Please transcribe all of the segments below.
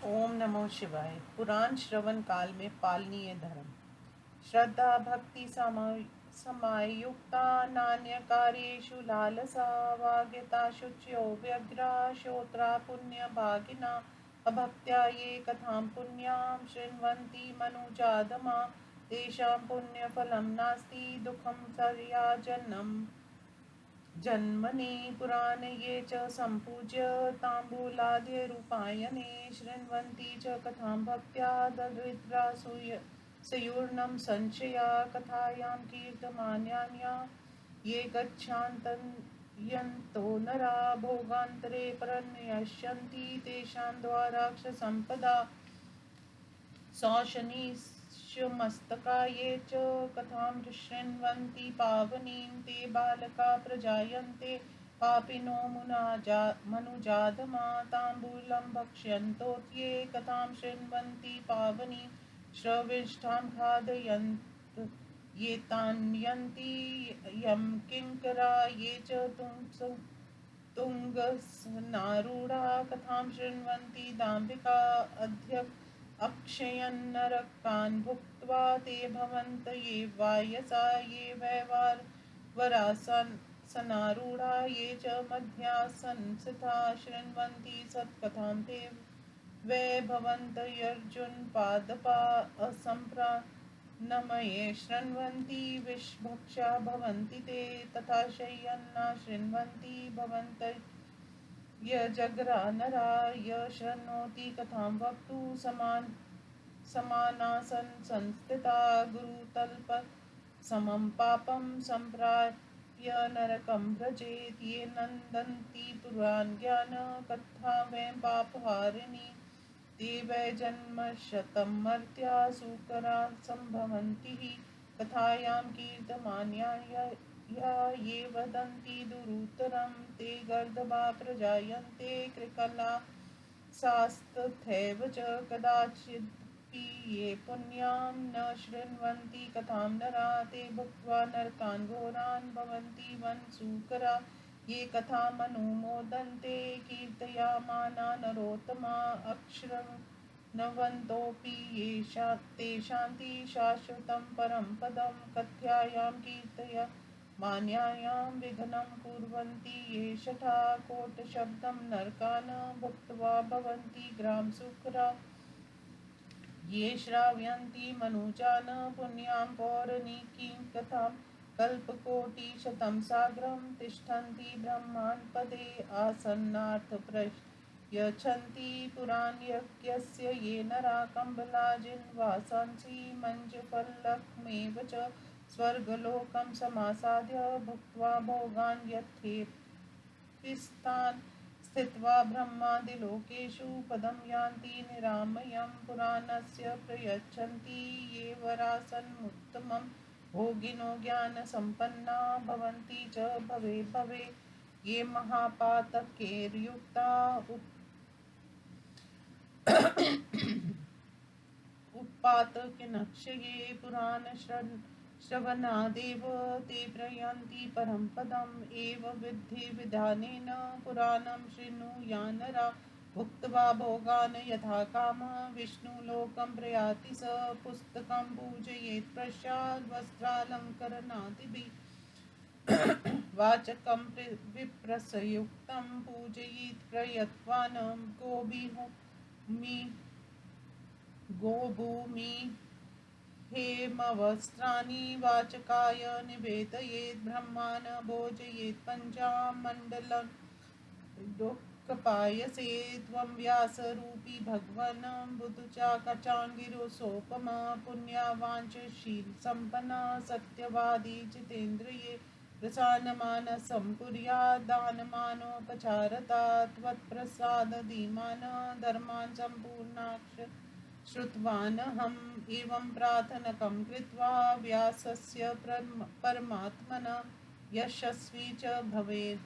ओम नमो शिवाय। पुराण श्रवण काल में पालनीय धर्म। श्रद्धा भक्ति समायुक्ता नान्य कार्येषु लालसा वाग्यता शुच्यो व्यग्रा श्रोत्रा पुण्य भागिना अभक्त्या ये कथां पुण्यां शृण्वन्ति मनुजादमा तेषां पुण्यफलं नास्ति दुःखं सर्याजनम् जन्मनि पुराणे ये च सम्पूज्य ताम्बूलाद्यरूपायणे शृण्वन्ति च कथां भक्त्या सयूर्णं संशया कथायां कीर्तमान्यान्या ये गच्छान्तयन्तो नरा भोगान्तरे परन्यस्यन्ति तेषां द्वाराक्षसम्पदा सौशनीष्यमस्तका ये च कथां शृण्वन्ति पावनीं ते बालका प्रजायन्ते पापिनो मनुजादमा ताम्बूलं भक्ष्यन्तोऽत्ये कथां शृण्वन्ति पावनीं श्रविष्ठां खादयन्त ये तान्यन्ति यं किङ्करा ये च तुङ्गस्नारूढा कथां शृण्वन्ति दाम्भिका अक्षयन्नरकान् भुक्त्वा ते भवन्त ये वायसा ये वरासनारूढा ये च मध्या संस्थिता शृण्वन्ति सत्कथां ते वै भवन्त अर्जुनपादपा असम्प्रानमये शृण्वन्ति विषभक्षा भवन्ति ते तथा शय्यन्ना शृण्वन्ति भवन्त यजग्रानरा य शृणोति कथां वक्तु समानासन संस्थिता गुरुतल्प समं पापं सम्प्राप्य नरकं व्रजेत् ये नन्दन्ति पुराणज्ञान कथा वै पापहारिणी ते वै जन्मशतं मर्त्या सुकरा सम्भवन्ति कथायां कीर्तमान्या ये वदन्ति दुरुत्तरं ते गर्दभा प्रजायन्ते कृकला सास्तथैव च कदाचिदपि ये पुण्यां न शृण्वन्ति कथां नरा ते भुक्त्वा नरकान् घोरान् भवन्ति वनसूकरा ये कथामनुमोदन्ते कीर्तयामाना नरोत्तमा अक्षरवन्तोऽपि ये तेषान्ति शाश्वतं परं पदं कथ्यायां कीर्तयमान्यायां विघ्नं कुर्वन्ति ये शठा कोटशब्दं नरकान् भुक्त्वा भवन्ति ग्रामसुकरा ये श्रावयन्ति मनुजान् पुण्यां पौराणिकीं कथां कल्पकोटिशतं साग्रं तिष्ठन्ति ब्रह्माण्डपदे आसन्नार्थप्रयच्छन्ति पुराणयज्ञस्य ये नरा कम्बलाजिन्वासांसि मञ्जुफलकमेव च स्वर्गलोकं समासाद्य भुक्त्वा भोगान् यथेप्सितान् स्थित्वा ब्रह्मादिलोकेषु पदं यान्ति निरामयं पुराणस्य प्रयच्छन्ति ये वरासनमुत्तमं भोगिनो ज्ञानसम्पन्ना भवन्ति च भवे भवे ये महापातकैर्युक्ता उत्पातकिनक्षये पुराणश्रवणादेव ते प्रयान्ति परं पदम् एव विद्धि विधानेन पुराणं शृणुयान्नरा भुक्त्वा भोगान् यथा काम विष्णुलोकं प्रयाति स पुस्तकं पूजयेत् पश्चात् वस्त्रालङ्करणादिभिः वाचकं विप्रसयुक्तं पूजयेत् प्रयत्वान् गोभूमि हेमवस्त्राणि वाचकाय निवेदयेत् ब्रह्मान् भोजयेत् पञ्चामण्डलं कपायसे त्वं व्यासरूपी भगवन् बुधुचाकचाङ्गिरोसोपम पुण्यवाञ्छशीलसम्पन्ना सत्यवादी जितेन्द्रिये प्रसान्नमानसं दानमानोपचारता त्वत्प्रसादधीमान् धर्मान् सम्पूर्णाक्ष श्रुतवानहम् एवं प्रार्थनकं कृत्वा व्यासस्य परमात्मन यशस्वी च भवेत्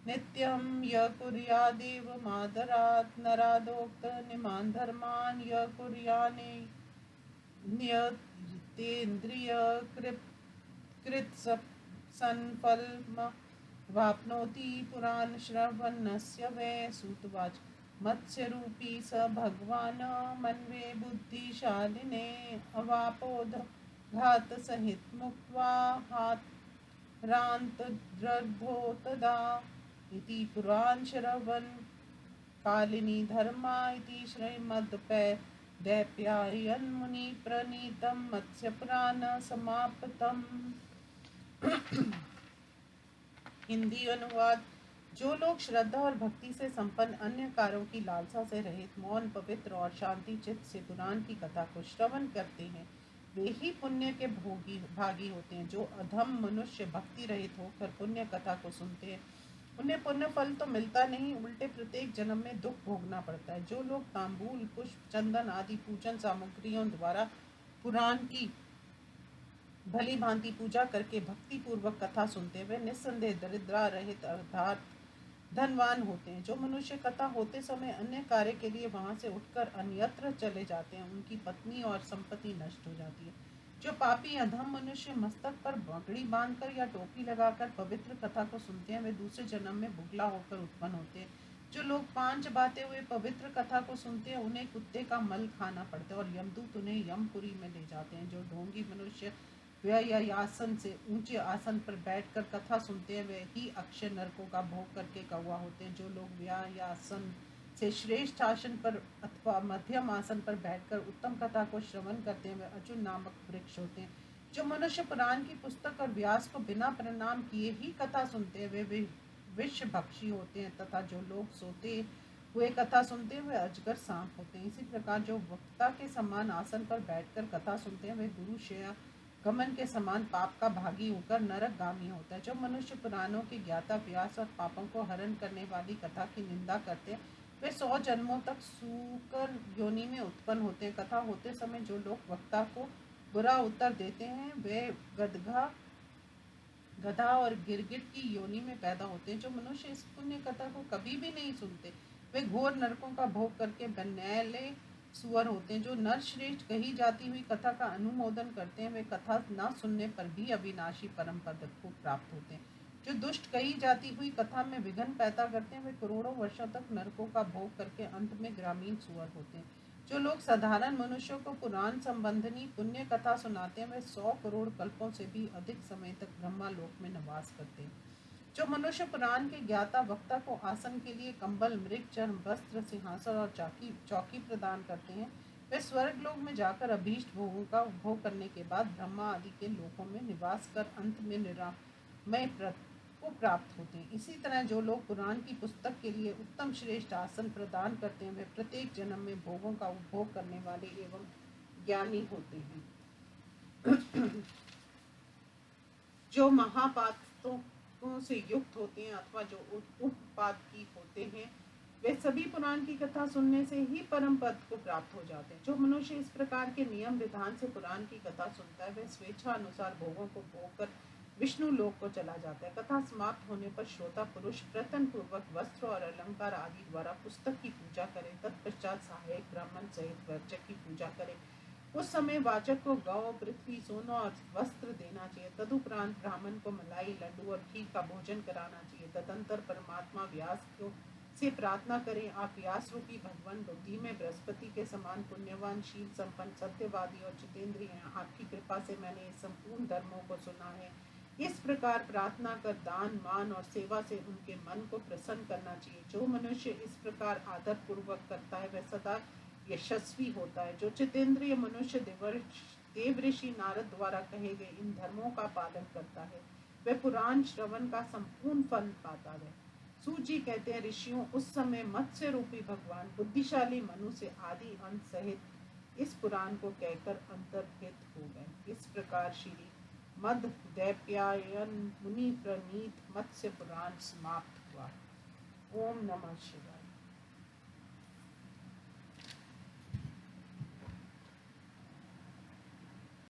नित्यं य कुर्यादेव मादरात् नरादोक्तनिमान् धर्मान् य कुर्यान्नियतेन्द्रियकृत्सन्फलमवाप्नोति पुराणश्रवणस्य वै सूतवाच। मत्स्य रूपी स भगवान मन्वे बुद्धिशालिने अवापोध घात सहित मुक्त्वा हारांत द्रद्धो तदा इति पुराण श्रवण कालिनी धर्मा इति श्रीमद्पै दैप्यायन मुनि प्रणीतम मत्स्य पुराण समाप्तम। हिंदी अनुवाद। जो लोग श्रद्धा और भक्ति से संपन्न अन्य कार्यों की लालसा से रहित मौन पवित्र और शांति चित्त से पुराण की कथा को श्रवण करते हैं वे ही पुण्य के भागी होते हैं। जो अधम मनुष्य भक्ति रहित होकर पुण्य कथा को सुनते हैं उन्हें पुण्य फल तो मिलता नहीं, उल्टे प्रत्येक जन्म में दुख भोगना पड़ता है। जो लोग तांबूल पुष्प चंदन आदि पूजन सामग्रियों द्वारा पुराण की भली भांति पूजा करके भक्ति पूर्वक कथा सुनते वे निस्संदेह दरिद्रा रहित अर्थात धनवान होते हैं। जो मनुष्य कथा होते समय अन्य कार्य के लिए वहां से उठकर अन्यत्र चले जाते हैं उनकी पत्नी और संपत्ति नष्ट हो जाती है। जो पापी अधम मनुष्य मस्तक पर बगड़ी बांधकर या टोपी लगाकर पवित्र कथा को सुनते हैं वे दूसरे जन्म में बुगला होकर उत्पन्न होते हैं। जो लोग पांच चबाते हुए पवित्र कथा को सुनते हैं उन्हें कुत्ते का मल खाना पड़ता है और यमदूत उन्हें यमपुरी में ले जाते हैं। जो ढोंगी मनुष्य व्यय या आसन से ऊंचे आसन पर बैठकर कथा सुनते हैं वे ही अक्षय नरकों का भोग करके कौवा होते हैं। जो लोग व्यय या आसन से श्रेष्ठ आसन पर अथवा मध्यम आसन पर बैठकर उत्तम कथा को श्रवण करते हैं वे अर्जुन नामक वृक्ष होते हैं। जो मनुष्य पुराण की पुस्तक और व्यास को बिना प्रणाम किए ही कथा सुनते हैं वे विश्व भक्षी होते हैं तथा जो लोग सोते हुए कथा सुनते हैं वे अजगर सांप होते हैं। इसी प्रकार जो वक्ता के समान आसन पर बैठकर कथा सुनते हैं वे गुरु श्रेया गमन के समान पाप का भागी होकर नरक गामी होता है। जो मनुष्य पुराणों के ज्ञाता व्यास और पापों को हरण करने वाली कथा की निंदा करते हैं वे 100 जन्मों तक सूकर योनि में उत्पन्न होते हैं। कथा होते समय जो लोग वक्ता को बुरा उत्तर देते हैं वे गधा और गिरगिट की योनि में पैदा होते हैं। जो मनुष्य इस पुण्य कथा को कभी भी नहीं सुनते वे घोर नरकों का भोग करके बनैले सुअर होते हैं। जो नर श्रेष्ठ कही जाती हुई कथा का अनुमोदन करते हैं वे कथा न सुनने पर भी अविनाशी परम पद को प्राप्त होते हैं। जो दुष्ट कही जाती हुई कथा में विघ्न पैदा करते हैं वे करोड़ों वर्षों तक नरकों का भोग करके अंत में ग्रामीण सुअर होते हैं। जो लोग साधारण मनुष्यों को पुराण संबंधनी पुण्य कथा सुनाते हैं वे 100 करोड़ कल्पों से भी अधिक समय तक ब्रह्मा लोक में निवास करते हैं। जो मनुष्य पुराण के ज्ञाता वक्ता को आसन के लिए कंबल मृग चर्म वस्त्र सिंहासन और चौकी प्रदान करते हैं वे स्वर्ग लोक में जाकर अभीष्ट भोगों का उपभोग करने के बाद ब्रह्मा आदि के लोकों में निवास कर अंत में निरामय को प्राप्त होते हैं। इसी तरह जो लोग पुराण की पुस्तक के लिए उत्तम श्रेष्ठ आसन प्रदान करते हैं वे प्रत्येक जन्म में भोगों का उपभोग करने वाले एवं ज्ञानी होते हैं। जो महापातकों से युक्त होते हैं अथवा जो उपपात की होते हैं वे सभी पुराण की कथा सुनने से ही परम पद को प्राप्त हो जाते हैं। जो मनुष्य इस प्रकार के नियम विधान से पुराण की कथा सुनता है वह स्वेच्छा अनुसार भोगों को भोग कर विष्णु लोक को चला जाता है। कथा समाप्त होने पर श्रोता पुरुष प्रयत्न पूर्वक वस्त्र और अलंकार आदि द्वारा पुस्तक की पूजा करे तत्पश्चात सहायक ब्राह्मण सहित वर्चक की पूजा करे। उस समय वाचक को गौ पृथ्वी सोना और वस्त्र देना चाहिए। तदुपरांत ब्राह्मण को मलाई लड्डू और खीर का भोजन कराना चाहिए। तदंतर परमात्मा व्यास को से प्रार्थना करें आप व्यास रूपी भगवान बुद्धि में बृहस्पति के समान पुण्यवान शील संपन्न सत्यवादी और जितेंद्रिय हैं। आपकी कृपा से मैंने संपूर्ण धर्मों को सुना है। इस प्रकार प्रार्थना कर दान मान और सेवा से उनके मन को प्रसन्न करना चाहिए। जो मनुष्य इस प्रकार आदर पूर्वक करता है वह सदा यशस्वी होता है। जो चितेंद्रिय मनुष्य देव ऋषि नारद द्वारा कहे गए इन धर्मों का पालन करता है वह पुराण श्रवण का संपूर्ण फल पाता है। सूत जी कहते हैं ऋषियों उस समय मत्स्य रूपी भगवान बुद्धिशाली मनु से आदि अंत सहित इस पुराण को कहकर अंतर्हित हो गए। इस प्रकार श्री मद दैप्यायन मुनि प्रणीत मत्स्य पुराण समाप्त हुआ। ओम नमः शिवाय।